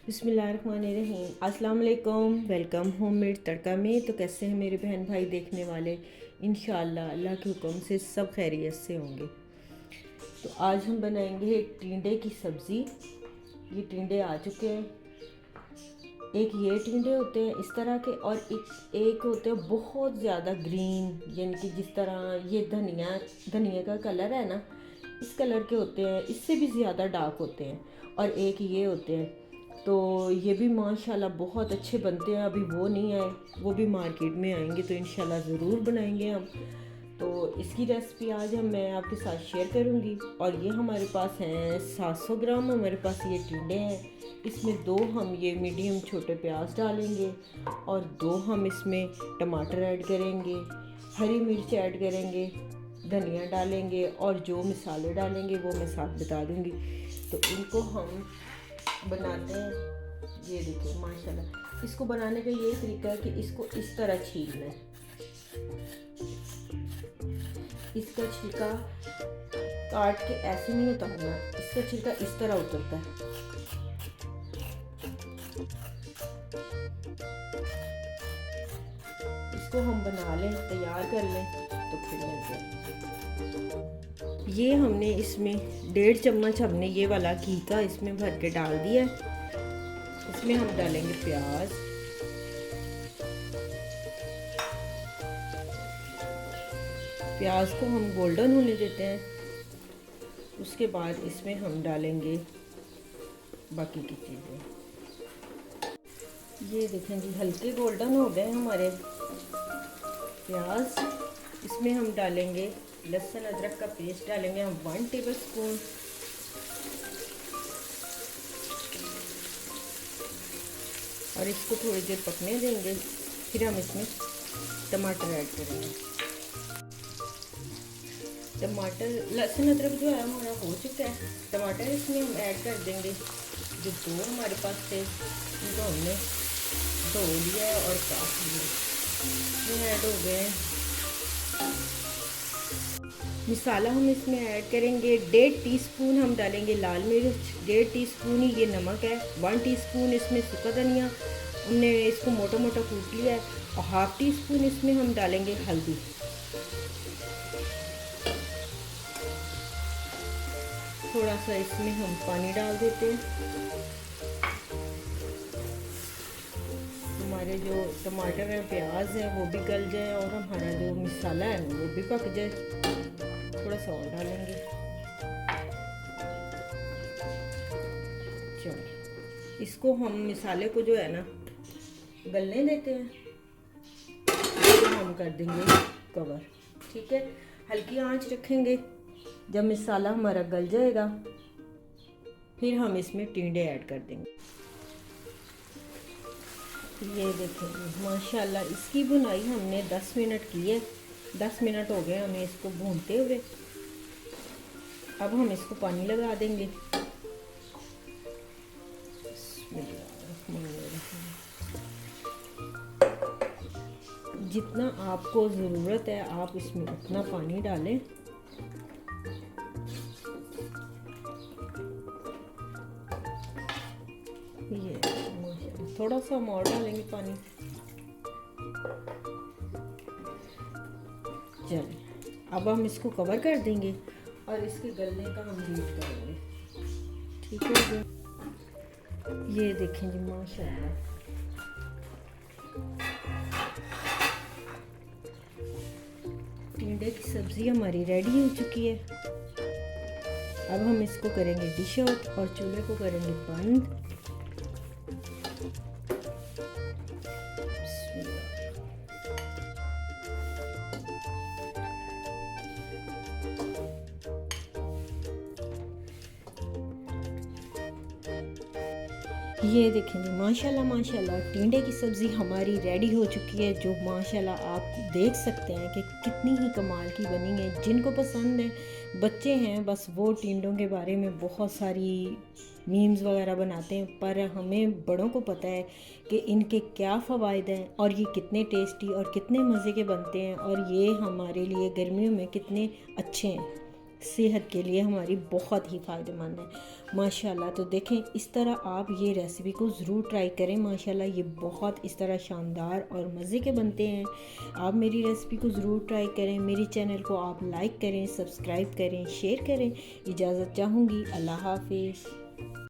बिस्मिल्लाहिर्रहमानिर्रहीम। अस्सलाम वालेकुम। वेलकम होममेड तड़का में। तो कैसे हैं मेरे बहन भाई देखने वाले? इंशाअल्लाह अल्लाह के हुक्म से सब खैरियत से होंगे। तो आज हम बनाएंगे टिंडे की सब्ज़ी। ये टिंडे आ चुके हैं। एक ये टिंडे होते हैं इस तरह के, और एक होते हैं बहुत ज़्यादा ग्रीन, यानी कि जिस तरह ये धनिया का कलर है ना, इस कलर के होते हैं। इससे भी ज़्यादा डार्क होते हैं। और एक ये होते हैं, तो ये भी माशाल्लाह बहुत अच्छे बनते हैं। अभी वो नहीं आए, वो भी मार्केट में आएंगे तो इंशाल्लाह ज़रूर बनाएंगे हम। तो इसकी रेसिपी आज मैं आपके साथ शेयर करूंगी। और ये हमारे पास हैं 700 ग्राम हमारे पास ये टिंडे हैं। इसमें 2 हम ये मीडियम छोटे प्याज डालेंगे, और 2 हम इसमें टमाटर ऐड करेंगे, हरी मिर्च ऐड करेंगे, धनिया डालेंगे, और जो मसाले डालेंगे वो मैं साथ बता दूंगी। तो इनको हम बनाते हैं। ये देखिए माशाल्लाह, इसको बनाने का ये तरीका है कि इसको इस तरह छीलना है। इसका छिलका काट के ऐसे नहीं उतारना, इसका छिलका इस तरह उतरता है। इसको हम बना लें, तैयार कर लें, तो फिर मिलते हैं। ये हमने इसमें 1.5 चम्मच हमने ये वाला घी का इसमें भर के डाल दिया है। इसमें हम डालेंगे प्याज, प्याज को हम गोल्डन होने देते हैं। उसके बाद इसमें हम डालेंगे बाकी की चीज़ें। ये देखें जी, हल्के गोल्डन हो गए हमारे प्याज। इसमें हम डालेंगे लहसुन अदरक का पेस्ट, डालेंगे हम 1 टेबल स्पून। और इसको थोड़ी देर पकने देंगे। फिर हम इसमें टमाटर ऐड करेंगे। टमाटर लहसुन अदरक जो है हमारा हो चुका है। टमाटर इसमें हम ऐड कर देंगे। जो 2 हमारे पास थे उनको हमने धो लिया और काट लिया। इसमें ऐड हो गए मसाला। हम इसमें ऐड करेंगे 1.5 टीस्पून हम डालेंगे लाल मिर्च, 1.5 टीस्पून ही ये नमक है, 1 टीस्पून इसमें सूखा धनिया, हमने इसको मोटा मोटा कूट लिया है, और 1/2 टीस्पून इसमें हम डालेंगे हल्दी। थोड़ा सा इसमें हम पानी डाल देते हैं। हमारे जो टमाटर है प्याज है वो भी गल जाए, और हमारा जो मसाला है वो भी पक जाए। थोड़ा सा और डालेंगे। चलो इसको हम मसाले को जो है ना गलने देते हैं। तो हम कर देंगे कवर, ठीक है। हल्की आंच रखेंगे। जब मसाला हमारा गल जाएगा फिर हम इसमें टिंडे ऐड कर देंगे। ये देखेंगे माशाल्लाह, इसकी भुनाई हमने 10 मिनट की है। 10 मिनट हो गए हमें इसको भूनते हुए। अब हम इसको पानी लगा देंगे। जितना आपको ज़रूरत है आप इसमें उतना पानी डालें। ये थोड़ा सा हम और डालेंगे पानी। चलिए अब हम इसको कवर कर देंगे और इसके गलने का हम वेट करेंगे, ठीक है। ये देखें जी माशाल्लाह, टिंडे की सब्ज़ी हमारी रेडी हो चुकी है। अब हम इसको करेंगे डिश आउट और चूल्हे को करेंगे बंद। ये देखें जी माशाल्लाह माशाल्लाह, टिंडे की सब्ज़ी हमारी रेडी हो चुकी है। जो माशाल्लाह आप देख सकते हैं कि कितनी ही कमाल की बनी है। जिनको पसंद है, बच्चे हैं बस, वो टिंडों के बारे में बहुत सारी मीम्स वगैरह बनाते हैं, पर हमें बड़ों को पता है कि इनके क्या फ़वाइद हैं और ये कितने टेस्टी और कितने मज़े के बनते हैं, और ये हमारे लिए गर्मियों में कितने अच्छे हैं। सेहत के लिए हमारी बहुत ही फ़ायदेमंद है माशाल्लाह। तो देखें, इस तरह आप ये रेसिपी को ज़रूर ट्राई करें। माशाल्लाह ये बहुत इस तरह शानदार और मज़े के बनते हैं। आप मेरी रेसिपी को ज़रूर ट्राई करें। मेरी चैनल को आप लाइक करें, सब्सक्राइब करें, शेयर करें। इजाज़त चाहूँगी। अल्लाह हाफिज़।